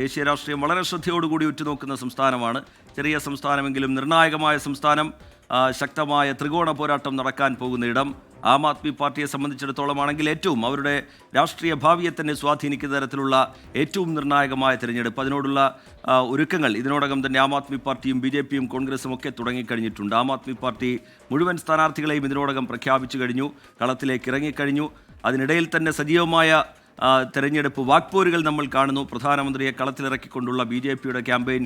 ദേശീയ രാഷ്ട്രീയം വളരെ ശ്രദ്ധയോടുകൂടി ഉറ്റുനോക്കുന്ന സംസ്ഥാനമാണ്. ചെറിയ സംസ്ഥാനമെങ്കിലും നിർണായകമായ സംസ്ഥാനം. ശക്തമായ ത്രികോണ പോരാട്ടം നടക്കാൻ പോകുന്ന ഇടം. ആം ആദ്മി പാർട്ടിയെ സംബന്ധിച്ചിടത്തോളമാണെങ്കിൽ ഏറ്റവും അവരുടെ രാഷ്ട്രീയ ഭാവിയെ തന്നെ സ്വാധീനിക്കുന്ന തരത്തിലുള്ള ഏറ്റവും നിർണായകമായ തിരഞ്ഞെടുപ്പ്. അതിനോടുള്ള ഒരുക്കങ്ങൾ ഇതിനോടകം തന്നെ ആം ആദ്മി പാർട്ടിയും BJPയും കോൺഗ്രസും ഒക്കെ തുടങ്ങിക്കഴിഞ്ഞിട്ടുണ്ട്. ആം ആദ്മി പാർട്ടി മുഴുവൻ സ്ഥാനാർത്ഥികളെയും ഇതിനോടകം പ്രഖ്യാപിച്ചു കഴിഞ്ഞു, കളത്തിലേക്ക് ഇറങ്ങിക്കഴിഞ്ഞു. അതിനിടയിൽ തന്നെ സജീവമായ തെരഞ്ഞെടുപ്പ് വാക്പോരുകൾ നമ്മൾ കാണുന്നു. പ്രധാനമന്ത്രിയെ കളത്തിലിറക്കിക്കൊണ്ടുള്ള BJPയുടെ ക്യാമ്പയിൻ,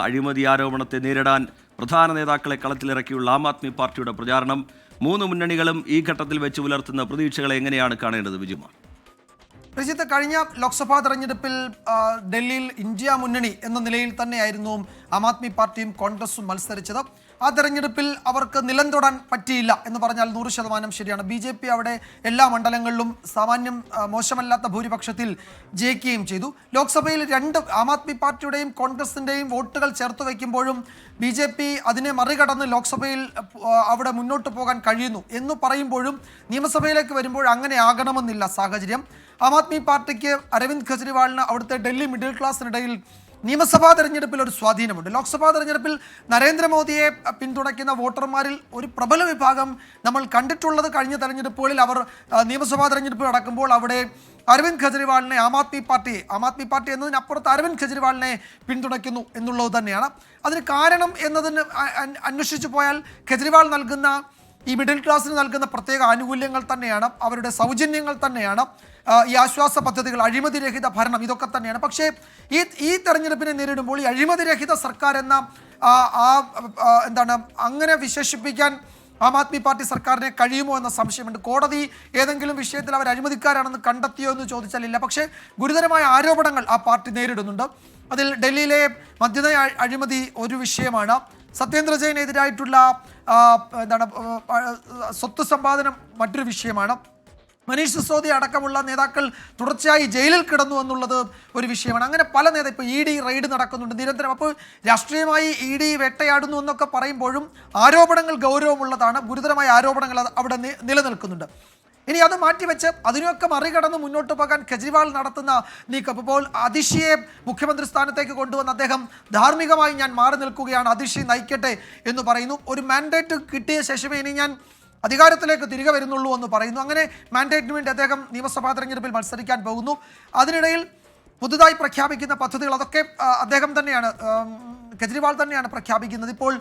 അഴിമതി ആരോപണത്തെ നേരിടാൻ പ്രധാന നേതാക്കളെ കളത്തിലിറക്കിയുള്ള ആം ആദ്മി പാർട്ടിയുടെ പ്രചാരണം. മൂന്ന് മുന്നണികളും ഈ ഘട്ടത്തിൽ വെച്ച് പുലർത്തുന്ന പ്രതീക്ഷകളെ എങ്ങനെയാണ് കാണേണ്ടത് വിജയകുമാർ? രജിത്ത്, കഴിഞ്ഞ ലോക്സഭാ തെരഞ്ഞെടുപ്പിൽ ഡൽഹിയിൽ ഇന്ത്യ മുന്നണി എന്ന നിലയിൽ തന്നെയായിരുന്നു ആം ആദ്മി പാർട്ടിയും കോൺഗ്രസും മത്സരിച്ചത്. ആ തെരഞ്ഞെടുപ്പിൽ അവർക്ക് നിലം തൊടാൻ പറ്റിയില്ല എന്ന് പറഞ്ഞാൽ 100% ശരിയാണ്. BJP അവിടെ എല്ലാ മണ്ഡലങ്ങളിലും സാമാന്യം മോശമല്ലാത്ത ഭൂരിപക്ഷത്തിൽ ജയിക്കുകയും ചെയ്തു. ലോക്സഭയിൽ ആം ആദ്മി പാർട്ടിയുടെയും കോൺഗ്രസിൻ്റെയും വോട്ടുകൾ ചേർത്ത് വയ്ക്കുമ്പോഴും BJP അതിനെ മറികടന്ന് ലോക്സഭയിൽ അവിടെ മുന്നോട്ട് പോകാൻ കഴിയുന്നു എന്ന് പറയുമ്പോഴും നിയമസഭയിലേക്ക് വരുമ്പോൾ അങ്ങനെ ആകണമെന്നില്ല സാഹചര്യം. ആം ആദ്മി പാർട്ടിക്ക് അരവിന്ദ് കെജ്രിവാളിന് അവിടുത്തെ ഡൽഹി മിഡിൽ ക്ലാസ്സിനിടയിൽ നിയമസഭാ തെരഞ്ഞെടുപ്പിൽ ഒരു സ്വാധീനമുണ്ട്. ലോക്സഭാ തെരഞ്ഞെടുപ്പിൽ നരേന്ദ്രമോദിയെ പിന്തുണയ്ക്കുന്ന വോട്ടർമാരിൽ ഒരു പ്രബല വിഭാഗം നമ്മൾ കണ്ടിട്ടുള്ളത് കഴിഞ്ഞ തെരഞ്ഞെടുപ്പുകളിൽ അവർ നിയമസഭാ തെരഞ്ഞെടുപ്പ് നടക്കുമ്പോൾ അവിടെ അരവിന്ദ് കെജ്രിവാളിനെ ആം ആദ്മി പാർട്ടി എന്നതിനപ്പുറത്ത് അരവിന്ദ് കെജ്രിവാളിനെ പിന്തുണയ്ക്കുന്നു എന്നുള്ളത് തന്നെയാണ്. അതിന് കാരണം എന്നതിന് അന്വേഷിച്ചു പോയാൽ കെജ്രിവാൾ നൽകുന്ന ഈ മിഡിൽ ക്ലാസ്സിന് നൽകുന്ന പ്രത്യേക ആനുകൂല്യങ്ങൾ തന്നെയാണ്, അവരുടെ സൗജന്യങ്ങൾ തന്നെയാണ്, ഈ ആശ്വാസ പദ്ധതികൾ, അഴിമതിരഹിത ഭരണം, ഇതൊക്കെ തന്നെയാണ്. പക്ഷേ ഈ തെരഞ്ഞെടുപ്പിനെ നേരിടുമ്പോൾ ഈ അഴിമതിരഹിത സർക്കാർ എന്ന അങ്ങനെ വിശേഷിപ്പിക്കാൻ ആം ആദ്മി പാർട്ടി സർക്കാരിനെ കഴിയുമോ എന്ന സംശയമുണ്ട്. കോടതി ഏതെങ്കിലും വിഷയത്തിൽ അവർ അഴിമതിക്കാരാണെന്ന് കണ്ടെത്തിയോ എന്ന് ചോദിച്ചാൽ ഇല്ല. പക്ഷേ ഗുരുതരമായ ആരോപണങ്ങൾ ആ പാർട്ടി നേരിടുന്നുണ്ട്. അതിൽ ഡൽഹിയിലെ മദ്യനയ അഴിമതി ഒരു വിഷയമാണ്. സത്യേന്ദ്ര ജെയിനെതിരായിട്ടുള്ള സ്വത്ത് സമ്പാദനം മറ്റൊരു വിഷയമാണ്. മനീഷ് സിസോദിയ അടക്കമുള്ള നേതാക്കൾ തുടർച്ചയായി ജയിലിൽ കിടന്നു എന്നുള്ളത് ഒരു വിഷയമാണ്. അങ്ങനെ പല ഇപ്പോൾ ED റെയ്ഡ് നടക്കുന്നുണ്ട് നിരന്തരം. അപ്പോൾ രാഷ്ട്രീയമായി ED വേട്ടയാടുന്നു എന്നൊക്കെ പറയുമ്പോഴും ആരോപണങ്ങൾ ഗൗരവമുള്ളതാണ്, ഗുരുതരമായ ആരോപണങ്ങൾ അവിടെ നിലനിൽക്കുന്നുണ്ട്. ഇനി അത് മാറ്റിവെച്ച് അതിനൊക്കെ മറികടന്ന് മുന്നോട്ട് പോകാൻ കെജ്രിവാൾ നടത്തുന്ന നീക്കം. ഇപ്പോൾ അതിഷിയെ മുഖ്യമന്ത്രി സ്ഥാനത്തേക്ക് കൊണ്ടുവന്ന് അദ്ദേഹം ധാർമ്മികമായി ഞാൻ മാറി നിൽക്കുകയാണ്, അതിഷി നയിക്കട്ടെ എന്ന് പറയുന്നു. ഒരു മാൻഡേറ്റ് കിട്ടിയ ശേഷമേ ഇനി ഞാൻ അധികാരത്തിലേക്ക് തിരികെ വരുന്നുള്ളൂ എന്ന് പറയുന്നു. അങ്ങനെ മാൻഡേറ്റിന് വേണ്ടി അദ്ദേഹം നിയമസഭാ തെരഞ്ഞെടുപ്പിൽ മത്സരിക്കാൻ പോകുന്നു. അതിനിടയിൽ പുതുതായി പ്രഖ്യാപിക്കുന്ന പദ്ധതികൾ അതൊക്കെ അദ്ദേഹം തന്നെയാണ്, കെജ്രിവാൾ തന്നെയാണ് പ്രഖ്യാപിക്കുന്നത്. ഇപ്പോൾ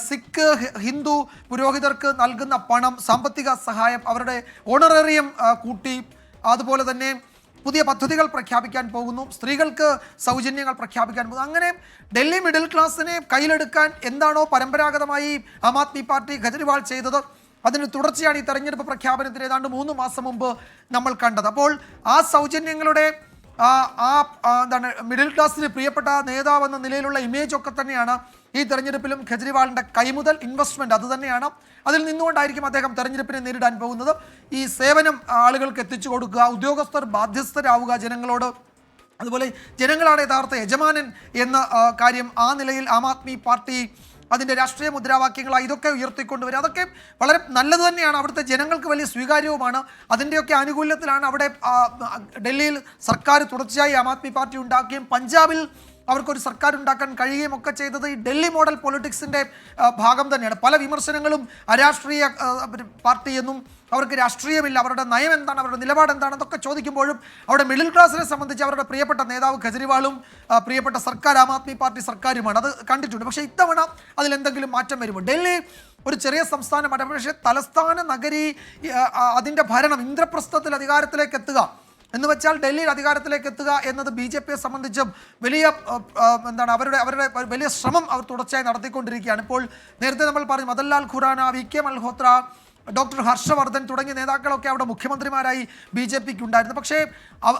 സിഖ് ഹിന്ദു പുരോഹിതർക്ക് നൽകുന്ന പണം, സാമ്പത്തിക സഹായം, അവരുടെ ഓണറേറിയം കൂട്ടി, അതുപോലെ തന്നെ പുതിയ പദ്ധതികൾ പ്രഖ്യാപിക്കാൻ പോകുന്നു, സ്ത്രീകൾക്ക് സൗജന്യങ്ങൾ പ്രഖ്യാപിക്കാൻ പോകുന്നു. അങ്ങനെ ഡൽഹി മിഡിൽ ക്ലാസ്സിനെ കയ്യിലെടുക്കാൻ എന്താണോ പരമ്പരാഗതമായി ആം ആദ്മി പാർട്ടി കെജ്രിവാൾ ചെയ്തത് അതിന് തുടർച്ചയാണ് ഈ തെരഞ്ഞെടുപ്പ് പ്രഖ്യാപനത്തിന് ഏതാണ്ട് 3 മാസം മുമ്പ് നമ്മൾ കണ്ടത്. അപ്പോൾ ആ സൗജന്യങ്ങളുടെ മിഡിൽ ക്ലാസ്സിന് പ്രിയപ്പെട്ട നേതാവ് എന്ന നിലയിലുള്ള ഇമേജ് ഒക്കെ തന്നെയാണ് ഈ തെരഞ്ഞെടുപ്പിലും കെജ്രിവാളിൻ്റെ കൈമുതൽ ഇൻവെസ്റ്റ്മെൻറ്റ് അത് തന്നെയാണ്. അതിൽ നിന്നുകൊണ്ടായിരിക്കും അദ്ദേഹം തെരഞ്ഞെടുപ്പിനെ നേരിടാൻ പോകുന്നത്. ഈ സേവനം ആളുകൾക്ക് എത്തിച്ചു കൊടുക്കുക, ഉദ്യോഗസ്ഥർ ബാധ്യസ്ഥരാവുക ജനങ്ങളോട്, അതുപോലെ ജനങ്ങളാണ് യഥാർത്ഥ യജമാനൻ എന്ന കാര്യം ആ നിലയിൽ ആം ആദ്മി പാർട്ടി അതിൻ്റെ രാഷ്ട്രീയ മുദ്രാവാക്യങ്ങളായി ഇതൊക്കെ ഉയർത്തിക്കൊണ്ടുവരിക. അതൊക്കെ വളരെ നല്ലത് തന്നെയാണ്, അവിടുത്തെ ജനങ്ങൾക്ക് വലിയ സ്വീകാര്യവുമാണ്. അതിൻ്റെയൊക്കെ ആനുകൂല്യത്തിലാണ് അവിടെ ഡൽഹിയിൽ സർക്കാർ തുടർച്ചയായി ആം ആദ്മി പാർട്ടി ഉണ്ടാക്കുകയും പഞ്ചാബിൽ അവർക്കൊരു സർക്കാർ ഉണ്ടാക്കാൻ കഴിയുകയും ഒക്കെ ചെയ്തത് ഈ ഡൽഹി മോഡൽ പൊളിറ്റിക്സിൻ്റെ ഭാഗം തന്നെയാണ്. പല വിമർശനങ്ങളും അരാഷ്ട്രീയ പാർട്ടിയെന്നും അവർക്ക് രാഷ്ട്രീയമില്ല, അവരുടെ നയം എന്താണ്, അവരുടെ നിലപാട് എന്താണെന്നൊക്കെ ചോദിക്കുമ്പോഴും അവിടെ മിഡിൽ ക്ലാസ്സിനെ സംബന്ധിച്ച് അവരുടെ പ്രിയപ്പെട്ട നേതാവ് കെജ്രിവാളും പ്രിയപ്പെട്ട സർക്കാർ ആം ആദ്മി പാർട്ടി സർക്കാരുമാണ്. അത് കണ്ടിട്ടുണ്ട്. പക്ഷേ ഇത്തവണ അതിലെന്തെങ്കിലും മാറ്റം വരുമ്പോൾ ഡൽഹി ഒരു ചെറിയ സംസ്ഥാനമാണ്, പക്ഷേ തലസ്ഥാന നഗരി അതിൻ്റെ ഭരണം ഇന്ദ്രപ്രസ്ഥത്തിൽ അധികാരത്തിലേക്ക് എത്തുക എന്ന് വെച്ചാൽ ഡൽഹിയിൽ അധികാരത്തിലേക്ക് എത്തുക എന്നത് BJPയെ സംബന്ധിച്ചും വലിയ അവരുടെ വലിയ ശ്രമം അവർ തുടർച്ചയായി നടത്തിക്കൊണ്ടിരിക്കുകയാണ്. ഇപ്പോൾ നേരത്തെ നമ്മൾ പറഞ്ഞു മദൻലാൽ ഖുറാന, VK മൽഹോത്ര, ഡോക്ടർ ഹർഷവർദ്ധൻ തുടങ്ങിയ നേതാക്കളൊക്കെ അവിടെ മുഖ്യമന്ത്രിമാരായി BJPക്ക് ഉണ്ടായിരുന്നു. പക്ഷേ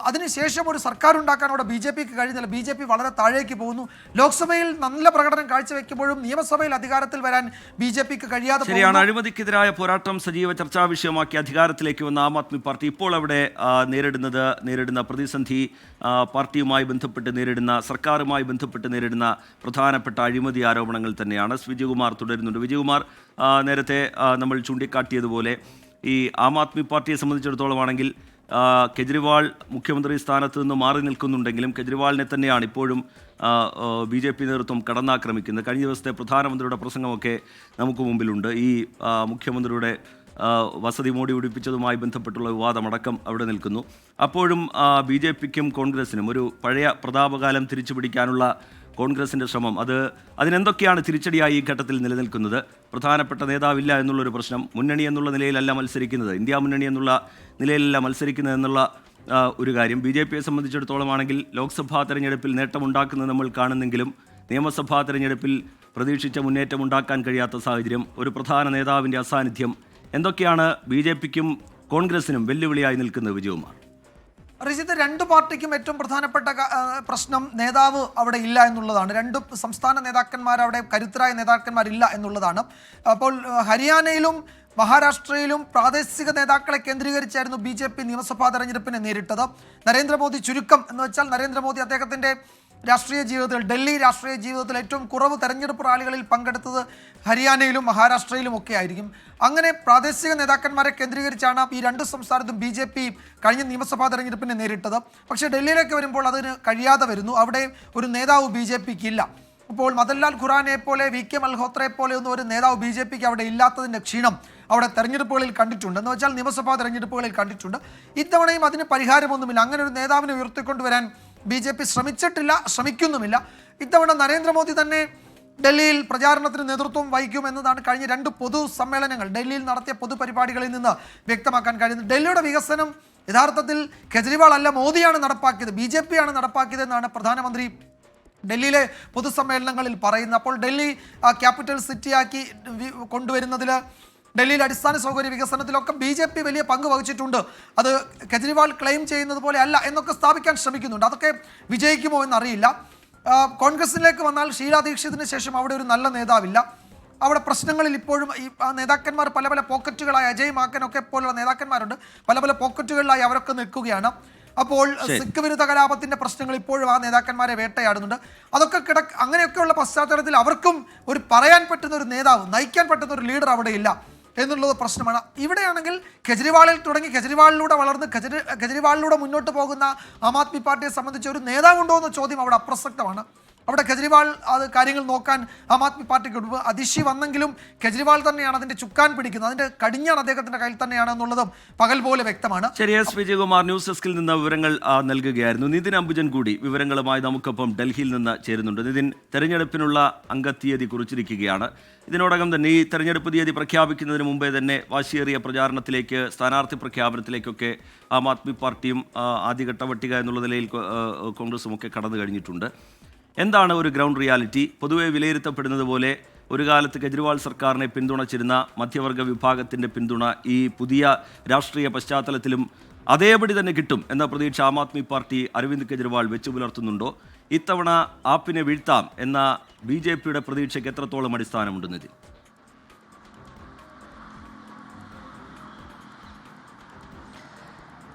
അതിനുശേഷം ഒരു സർക്കാർ ഉണ്ടാക്കാൻ അവിടെ BJPക്ക് കഴിഞ്ഞില്ല. BJP വളരെ താഴേക്ക് പോകുന്നു. ലോക്സഭയിൽ നല്ല പ്രകടനം കാഴ്ചവെക്കുമ്പോഴും നിയമസഭയിൽ അധികാരത്തിൽ വരാൻ BJPക്ക് കഴിയാതെ ശരിയാണ്. അഴിമതിക്കെതിരായ പോരാട്ടം സജീവ ചർച്ചാ വിഷയമാക്കി അധികാരത്തിലേക്ക് വന്ന ആം ആദ്മി പാർട്ടി ഇപ്പോൾ അവിടെ നേരിടുന്ന പ്രതിസന്ധി, പാർട്ടിയുമായി ബന്ധപ്പെട്ട് നേരിടുന്ന, സർക്കാരുമായി ബന്ധപ്പെട്ട് നേരിടുന്ന പ്രധാനപ്പെട്ട അഴിമതി ആരോപണങ്ങൾ തന്നെയാണ്. വിജയകുമാർ തുടരുന്നുണ്ട്. വിജയകുമാർ, നേരത്തെ നമ്മൾ ചൂണ്ടിക്കാട്ടിയതുപോലെ ഈ ആം ആദ്മി പാർട്ടിയെ സംബന്ധിച്ചിടത്തോളമാണെങ്കിൽ കെജ്രിവാൾ മുഖ്യമന്ത്രി സ്ഥാനത്ത് നിന്ന് മാറി നിൽക്കുന്നുണ്ടെങ്കിലും കെജ്രിവാളിനെ തന്നെയാണ് ഇപ്പോഴും BJP നേതൃത്വം കടന്നാക്രമിക്കുന്നത്. കഴിഞ്ഞ ദിവസത്തെ പ്രധാനമന്ത്രിയുടെ പ്രസംഗമൊക്കെ നമുക്ക് മുമ്പിലുണ്ട്. ഈ മുഖ്യമന്ത്രിയുടെ വസതി മോടി പിടിപ്പിച്ചതുമായി ബന്ധപ്പെട്ടുള്ള വിവാദമടക്കം അവിടെ നിൽക്കുന്നു. അപ്പോഴും BJPക്കും കോൺഗ്രസിനും ഒരു പഴയ പ്രതാപകാലം തിരിച്ചു പിടിക്കാനുള്ള കോൺഗ്രസിൻ്റെ ശ്രമം അതിനെന്തൊക്കെയാണ് തിരിച്ചടിയായി ഈ ഘട്ടത്തിൽ നിലനിൽക്കുന്നത്? പ്രധാനപ്പെട്ട നേതാവില്ല എന്നുള്ളൊരു പ്രശ്നം, മുന്നണി എന്നുള്ള നിലയിലല്ല മത്സരിക്കുന്നത്, ഇന്ത്യ മുന്നണി എന്നുള്ള നിലയിലല്ല മത്സരിക്കുന്നത് എന്നുള്ള ഒരു കാര്യം. BJPയെ സംബന്ധിച്ചിടത്തോളം ആണെങ്കിൽ ലോക്സഭാ തെരഞ്ഞെടുപ്പിൽ നേട്ടമുണ്ടാക്കുന്നത് നമ്മൾ കാണുന്നെങ്കിലും നിയമസഭാ തെരഞ്ഞെടുപ്പിൽ പ്രതീക്ഷിച്ച മുന്നേറ്റം ഉണ്ടാക്കാൻ കഴിയാത്ത സാഹചര്യം, ഒരു പ്രധാന നേതാവിൻ്റെ അസാന്നിധ്യം, എന്തൊക്കെയാണ് BJPക്കും കോൺഗ്രസിനും വെല്ലുവിളിയായി നിൽക്കുന്നത്? വിജയകുമാർ, റിജിത്ത്, രണ്ട് പാർട്ടിക്കും ഏറ്റവും പ്രധാനപ്പെട്ട പ്രശ്നം നേതാവ് അവിടെ ഇല്ല എന്നുള്ളതാണ്. രണ്ട് സംസ്ഥാന നേതാക്കന്മാർ അവിടെ കരുത്തരായ നേതാക്കന്മാരില്ല എന്നുള്ളതാണ്. അപ്പോൾ ഹരിയാനയിലും മഹാരാഷ്ട്രയിലും പ്രാദേശിക നേതാക്കളെ കേന്ദ്രീകരിച്ചായിരുന്നു BJP നിയമസഭാ തെരഞ്ഞെടുപ്പിനെ നേരിട്ടത്. നരേന്ദ്രമോദി ചുരുക്കം എന്ന് വെച്ചാൽ നരേന്ദ്രമോദി അദ്ദേഹത്തിൻ്റെ രാഷ്ട്രീയ ജീവിതത്തിൽ, ഡൽഹി രാഷ്ട്രീയ ജീവിതത്തിൽ ഏറ്റവും കുറവ് തെരഞ്ഞെടുപ്പ് റാലികളിൽ പങ്കെടുത്തത് ഹരിയാനയിലും മഹാരാഷ്ട്രയിലും ഒക്കെ ആയിരിക്കും. അങ്ങനെ പ്രാദേശിക നേതാക്കന്മാരെ കേന്ദ്രീകരിച്ചാണ് ഈ രണ്ട് സംസ്ഥാനത്തും BJP കഴിഞ്ഞ നിയമസഭാ തെരഞ്ഞെടുപ്പിനെ നേരിട്ടത്. പക്ഷേ ഡൽഹിയിലേക്ക് വരുമ്പോൾ അതിന് കഴിയാതെ വരുന്നു. അവിടെ ഒരു നേതാവ് BJPക്ക് ഇല്ല. അപ്പോൾ മദൻലാൽ ഖുറാനെ പോലെ, VK മൽഹോത്രയെ പോലെ ഒന്നും ഒരു നേതാവ് BJPക്ക് അവിടെ ഇല്ലാത്തതിൻ്റെ ക്ഷീണം അവിടെ തെരഞ്ഞെടുപ്പുകളിൽ കണ്ടിട്ടുണ്ട്. എന്ന് വെച്ചാൽ നിയമസഭാ തെരഞ്ഞെടുപ്പുകളിൽ കണ്ടിട്ടുണ്ട്. ഇത്തവണയും അതിന് പരിഹാരമൊന്നുമില്ല. അങ്ങനെ ഒരു നേതാവിനെ ഉയർത്തിക്കൊണ്ടുവരാൻ BJP ശ്രമിച്ചിട്ടില്ല, ശ്രമിക്കുന്നുമില്ല. ഇത്തവണ നരേന്ദ്രമോദി തന്നെ ഡൽഹിയിൽ പ്രചാരണത്തിന് നേതൃത്വം വഹിക്കുമെന്നതാണ് കഴിഞ്ഞ രണ്ട് പൊതുസമ്മേളനങ്ങൾ, ഡൽഹിയിൽ നടത്തിയ പൊതുപരിപാടികളിൽ നിന്ന് വ്യക്തമാക്കാൻ കഴിയുന്നത്. ഡൽഹിയുടെ വികസനം യഥാർത്ഥത്തിൽ കെജ്രിവാൾ അല്ല, മോദിയാണ് നടപ്പാക്കിയത്, BJP ആണ് നടപ്പാക്കിയതെന്നാണ് പ്രധാനമന്ത്രി ഡൽഹിയിലെ പൊതുസമ്മേളനങ്ങളിൽ പറയുന്നത്. അപ്പോൾ ഡൽഹി ക്യാപിറ്റൽ സിറ്റിയാക്കി കൊണ്ടുവരുന്നതിൽ, ഡൽഹിയിലെ അടിസ്ഥാന സൗകര്യ വികസനത്തിലൊക്കെ BJP വലിയ പങ്ക് വഹിച്ചിട്ടുണ്ട്. അത് കെജ്രിവാൾ ക്ലെയിം ചെയ്യുന്നത് പോലെ അല്ല എന്നൊക്കെ സ്ഥാപിക്കാൻ ശ്രമിക്കുന്നുണ്ട്. അതൊക്കെ വിജയിക്കുമോ എന്നറിയില്ല. കോൺഗ്രസിലേക്ക് വന്നാൽ ഷീലാ ദീക്ഷിതിന് ശേഷം അവിടെ ഒരു നല്ല നേതാവില്ല. അവിടെ പ്രശ്നങ്ങളിൽ ഇപ്പോഴും ഈ നേതാക്കന്മാർ പല പല പോക്കറ്റുകളായി, അജയ് മാക്കനൊക്കെ പോലുള്ള നേതാക്കന്മാരുണ്ട്, പല പല പോക്കറ്റുകളിലായി അവരൊക്കെ നിൽക്കുകയാണ്. അപ്പോൾ സിഖ് വിരുദ്ധ കലാപത്തിന്റെ പ്രശ്നങ്ങൾ ഇപ്പോഴും ആ നേതാക്കന്മാരെ വേട്ടയാടുന്നുണ്ട്. അതൊക്കെ അങ്ങനെയൊക്കെയുള്ള പശ്ചാത്തലത്തിൽ അവർക്കും ഒരു പറയാൻ പറ്റുന്ന ഒരു നേതാവ്, നയിക്കാൻ പറ്റുന്ന ഒരു ലീഡർ അവിടെ ഇല്ല എന്നുള്ളത് പ്രശ്നമാണ്. ഇവിടെയാണെങ്കിൽ കെജ്രിവാളിൽ തുടങ്ങി കെജ്രിവാളിലൂടെ വളർന്ന് കെജ്രിവാളിലൂടെ മുന്നോട്ട് പോകുന്ന ആം ആദ്മി പാർട്ടിയെ സംബന്ധിച്ച് ഒരു നേതാവുണ്ടോ എന്ന ചോദ്യം അവിടെ അപ്രസക്തമാണ്. അവിടെ കെജ്രിവാൾ അത് കാര്യങ്ങൾ നോക്കാൻ ആം ആദ്മി പാർട്ടിക്ക് അതിശി വന്നെങ്കിലും കെജ്രിവാൾ തന്നെയാണ് അതിന്റെ ചുക്കാൻ പിടിക്കുന്നത്, അതിന്റെ കടിഞ്ഞാൺ അദ്ദേഹത്തിന്റെ കയ്യിൽ തന്നെയാണ് എന്നുള്ളതും പകൽ പോലെ വ്യക്തമാണ്. ശരി, എസ് വിജയകുമാർ ന്യൂസ് ഡെസ്കിൽ നിന്ന് വിവരങ്ങൾ നൽകുകയായിരുന്നു. നിതിൻ അംബുജൻ കൂടി വിവരങ്ങളുമായി നമുക്കൊപ്പം ഡൽഹിയിൽ നിന്ന് ചേരുന്നുണ്ട്. നിതിൻ, തെരഞ്ഞെടുപ്പിനുള്ള അംഗത്തീയതി കുറിച്ചിരിക്കുകയാണ്. ഇതിനോടകം തന്നെ ഈ തെരഞ്ഞെടുപ്പ് തീയതി പ്രഖ്യാപിക്കുന്നതിന് മുമ്പേ തന്നെ വാശിയേറിയ പ്രചാരണത്തിലേക്ക്, സ്ഥാനാർത്ഥി പ്രഖ്യാപനത്തിലേക്കൊക്കെ ആം ആദ്മി പാർട്ടിയും ആദ്യഘട്ട പട്ടിക എന്നുള്ള നിലയിൽ കോൺഗ്രസും ഒക്കെ കടന്നു കഴിഞ്ഞിട്ടുണ്ട്. എന്താണ് ഒരു ഗ്രൗണ്ട് റിയാലിറ്റി? പൊതുവെ വിലയിരുത്തപ്പെടുന്നത് പോലെ ഒരു കാലത്ത് കെജ്രിവാൾ സർക്കാരിനെ പിന്തുണച്ചിരുന്ന മധ്യവർഗ വിഭാഗത്തിൻ്റെ പിന്തുണ ഈ പുതിയ രാഷ്ട്രീയ പശ്ചാത്തലത്തിലും അതേപടി തന്നെ കിട്ടും എന്ന പ്രതീക്ഷ ആം ആദ്മി പാർട്ടി അരവിന്ദ് കെജ്രിവാൾ വെച്ചു പുലർത്തുന്നുണ്ടോ? ഇത്തവണ ആപ്പിനെ വീഴ്ത്താം എന്ന BJPയുടെ പ്രതീക്ഷയ്ക്ക് എത്രത്തോളം അടിസ്ഥാനമുണ്ടെന്നത്?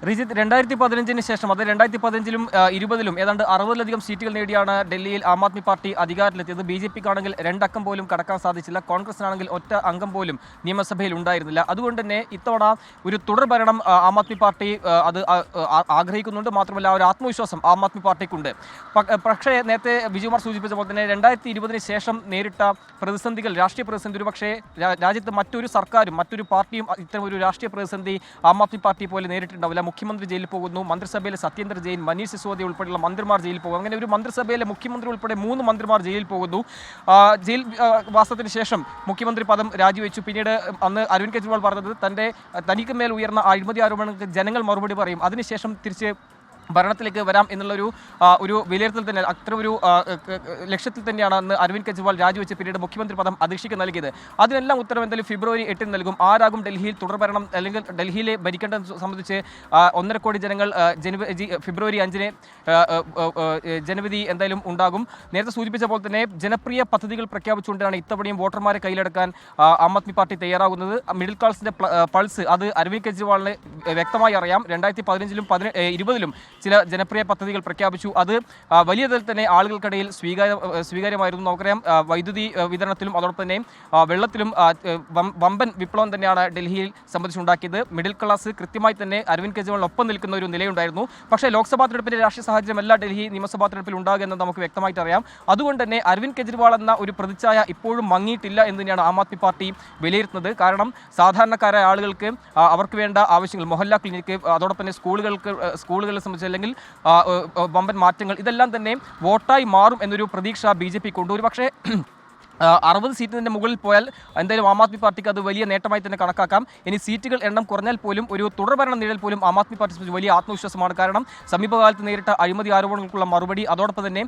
റിജിത്ത്, 2015 ശേഷം, അത് 2015-ലും 20-ലും ഏതാണ്ട് 60-ലധികം സീറ്റുകൾ നേടിയാണ് ഡൽഹിയിൽ ആം ആദ്മി പാർട്ടി അധികാരത്തിലെത്തിയത്. BJPക്കാണെങ്കിൽ 2 അക്കം പോലും കടക്കാൻ സാധിച്ചില്ല. കോൺഗ്രസിനാണെങ്കിൽ 1 അംഗം പോലും നിയമസഭയിൽ ഉണ്ടായിരുന്നില്ല. അതുകൊണ്ട് തന്നെ ഇത്തവണ ഒരു തുടർ ഭരണം ആം ആദ്മി പാർട്ടി അത് ആഗ്രഹിക്കുന്നുണ്ട്. മാത്രമല്ല ഒരു ആത്മവിശ്വാസം ആം ആദ്മി പാർട്ടിക്കുണ്ട്. പക്ഷേ നേരത്തെ വിജയകുമാർ സൂചിപ്പിച്ച പോലെ തന്നെ 2020-ന് ശേഷം നേരിട്ട പ്രതിസന്ധികൾ, രാഷ്ട്രീയ പ്രതിസന്ധി, ഒരു പക്ഷേ രാജ്യത്ത് മറ്റൊരു സർക്കാരും മറ്റൊരു പാർട്ടിയും ഇത്തരം ഒരു രാഷ്ട്രീയ പ്രതിസന്ധി ആം ആദ്മി പാർട്ടി പോലെ നേരിട്ടുണ്ടാവില്ല. മുഖ്യമന്ത്രി ജയിലിൽ പോകുന്നു, മന്ത്രിസഭയിലെ സത്യേന്ദ്ര ജെയിൻ, മനീഷ് സിസോദിയ ഉൾപ്പെടെയുള്ള മന്ത്രിമാർ ജയിലിൽ പോകും. അങ്ങനെ ഒരു മന്ത്രിസഭയിലെ മുഖ്യമന്ത്രി ഉൾപ്പെടെ 3 മന്ത്രിമാർ ജയിലിൽ പോകുന്നു. ജയിൽ വാസത്തിന് ശേഷം മുഖ്യമന്ത്രി പദം രാജിവെച്ചു. പിന്നീട് അന്ന് അരവിന്ദ് കെജ്രിവാൾ പറഞ്ഞത് തനിക്ക് മേൽ ഉയർന്ന അഴിമതി ആരോപണങ്ങൾക്ക് ജനങ്ങൾ മറുപടി പറയും, അതിനുശേഷം തിരിച്ച് ഭരണത്തിലേക്ക് വരാം എന്നുള്ളൊരു വിലയിരുത്തൽ തന്നെ, അത്തരം ഒരു ലക്ഷ്യത്തിൽ തന്നെയാണ് അന്ന് അരവിന്ദ് കെജ്രിവാൾ രാജിവെച്ച് പിന്നീട് മുഖ്യമന്ത്രി പദം അധീക്ഷയ്ക്ക് നൽകിയത്. അതിനെല്ലാം ഉത്തരം എന്തായാലും ഫെബ്രുവരി 8 നൽകും. ആരാകും ഡൽഹിയിൽ തുടർഭരണം, അല്ലെങ്കിൽ ഡൽഹിയിലെ ഭരിക്കേണ്ടത് സംബന്ധിച്ച് 1.5 കോടി ജനങ്ങൾ ഫെബ്രുവരി 5-ന് ജനവിധി എന്തായാലും ഉണ്ടാകും. നേരത്തെ സൂചിപ്പിച്ച പോലെ തന്നെ ജനപ്രിയ പദ്ധതികൾ പ്രഖ്യാപിച്ചുകൊണ്ടാണ് ഇത്തവണയും വോട്ടർമാരെ കയ്യിലെടുക്കാൻ ആം ആദ്മി പാർട്ടി തയ്യാറാകുന്നത്. മിഡിൽ ക്ലാസിന്റെ പൾസ് അത് അരവിന്ദ് കെജ്രിവാളിന് വ്യക്തമായി അറിയാം. 2015-ലും 20-ലും ചില ജനപ്രിയ പദ്ധതികൾ പ്രഖ്യാപിച്ചു. അത് വലിയ തരത്തിൽ തന്നെ ആളുകൾക്കിടയിൽ സ്വീകാര്യമായിരുന്നു. നമുക്കറിയാം വൈദ്യുതി വിതരണത്തിലും അതോടൊപ്പം തന്നെ വെള്ളത്തിലും വമ്പൻ വിപ്ലവം തന്നെയാണ് ഡൽഹിയിൽ സംബന്ധിച്ചുണ്ടാക്കിയത്. മിഡിൽ ക്ലാസ് കൃത്യമായി തന്നെ അരവിന്ദ് കെജ്രിവാളിനൊപ്പം നിൽക്കുന്ന ഒരു നിലയുണ്ടായിരുന്നു. പക്ഷേ ലോക്സഭാ തെരഞ്ഞെടുപ്പിന്റെ രാഷ്ട്രീയ സാഹചര്യമല്ല ഡൽഹി നിയമസഭാ തെരഞ്ഞെടുപ്പിൽ ഉണ്ടാകുക എന്ന് നമുക്ക് വ്യക്തമായിട്ട് അറിയാം. അതുകൊണ്ട് തന്നെ അരവിന്ദ് കെജ്രിവാൾ എന്ന ഒരു പ്രതിച്ഛായ ഇപ്പോഴും മങ്ങിയിട്ടില്ല എന്ന് തന്നെയാണ് ആം ആദ്മി പാർട്ടി വിലയിരുത്തുന്നത്. കാരണം സാധാരണക്കാരായ ആളുകൾക്ക് അവർക്ക് വേണ്ട ആവശ്യങ്ങൾ, മൊഹല്ല ക്ലിനിക്ക്, അതോടൊപ്പം തന്നെ സ്കൂളുകളെ സംബന്ധിച്ച് അല്ലെങ്കിൽ വമ്പൻ മാറ്റങ്ങൾ, ഇതെല്ലാം തന്നെ വോട്ടായി മാറും എന്നൊരു പ്രതീക്ഷ BJP കൊണ്ടുവരും. പക്ഷേ 60 സീറ്റിന് മുകളിൽ പോയാൽ എന്തായാലും ആം ആദ്മി പാർട്ടിക്ക് അത് വലിയ നേട്ടമായി തന്നെ കണക്കാക്കാം. ഇനി സീറ്റുകൾ എണ്ണം കുറഞ്ഞാൽ പോലും ഒരു തുടർഭരണം നേടിയാൽ പോലും ആം ആദ്മി പാർട്ടി സംബന്ധിച്ച് വലിയ ആത്മവിശ്വാസമാണ്. കാരണം സമീപകാലത്ത് നേരിട്ട അഴിമതി ആരോപണങ്ങൾക്കുള്ള മറുപടി, അതോടൊപ്പം തന്നെ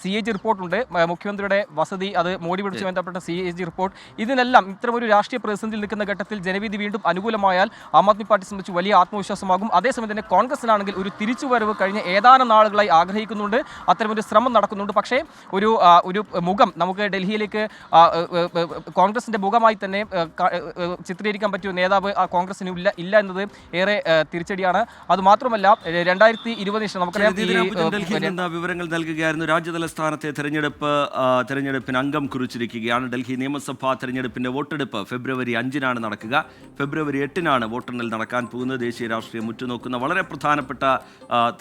CAG റിപ്പോർട്ടുണ്ട്, മുഖ്യമന്ത്രിയുടെ വസതി, അത് മോഡി പിടിച്ച് ബന്ധപ്പെട്ട CAG റിപ്പോർട്ട്, ഇതിനെല്ലാം ഇത്തരമൊരു രാഷ്ട്രീയ പ്രതിസന്ധിയിൽ നിൽക്കുന്ന ഘട്ടത്തിൽ ജനവിധി വീണ്ടും അനുകൂലമായാൽ ആം ആദ്മി പാർട്ടി സംബന്ധിച്ച് വലിയ ആത്മവിശ്വാസമാകും. അതേസമയം തന്നെ കോൺഗ്രസിനാണെങ്കിൽ ഒരു തിരിച്ചുവരവ് കഴിഞ്ഞ ഏതാനും നാളുകളായി ആഗ്രഹിക്കുന്നുണ്ട്, അത്തരമൊരു ശ്രമം നടക്കുന്നുണ്ട്. പക്ഷേ ഒരു മുഖം നമുക്ക് ഡൽഹിയിലേക്ക് കോൺഗ്രസിന്റെ മുഖമായി തന്നെ ചിത്രീകരിക്കാൻ പറ്റിയ നേതാവ് കോൺഗ്രസിന് ഇല്ല എന്നത് ഏറെ തിരിച്ചടിയാണ്. അതുമാത്രമല്ല 2020 നമുക്കറിയാം ഡൽഹിയിൽ നിന്ന് വിവരങ്ങൾ നൽകുകയായിരുന്നു. രാജ്യതലസ്ഥാനത്തെ തെരഞ്ഞെടുപ്പിന് അംഗം കുറിച്ചിരിക്കുകയാണ്. ഡൽഹി നിയമസഭാ തെരഞ്ഞെടുപ്പിന്റെ വോട്ടെടുപ്പ് ഫെബ്രുവരി 5-നാണ് നടക്കുക. ഫെബ്രുവരി 8-നാണ് വോട്ടെണ്ണൽ നടക്കാൻ പോകുന്നത്. ദേശീയ രാഷ്ട്രീയം ഉറ്റുനോക്കുന്ന വളരെ പ്രധാനപ്പെട്ട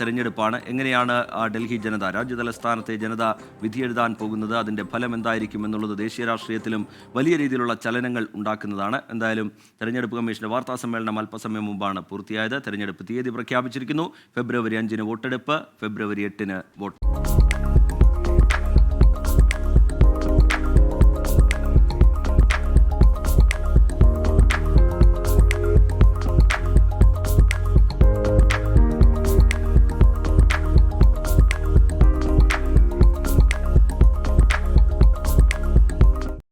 തെരഞ്ഞെടുപ്പാണ്. എങ്ങനെയാണ് ഡൽഹി ജനത, രാജ്യതലസ്ഥാനത്തെ ജനത വിധിയെഴുതാൻ പോകുന്നത്, അതിന്റെ ഫലം എന്തായിരിക്കും എന്നുള്ളത് ദേശീയ രാഷ്ട്രീയത്തിലും വലിയ രീതിയിലുള്ള ചലനങ്ങൾ ഉണ്ടാക്കുന്നതാണ്. എന്തായാലും തെരഞ്ഞെടുപ്പ് കമ്മീഷന്റെ വാർത്താ സമ്മേളനം അല്പസമയം മുമ്പാണ് പൂർത്തിയായത്. തെരഞ്ഞെടുപ്പ് തീയതി പ്രഖ്യാപിച്ചിരിക്കുന്നു. ഫെബ്രുവരി 5-ന് വോട്ടെടുപ്പ്, ഫെബ്രുവരി 8-ന് വോട്ട്.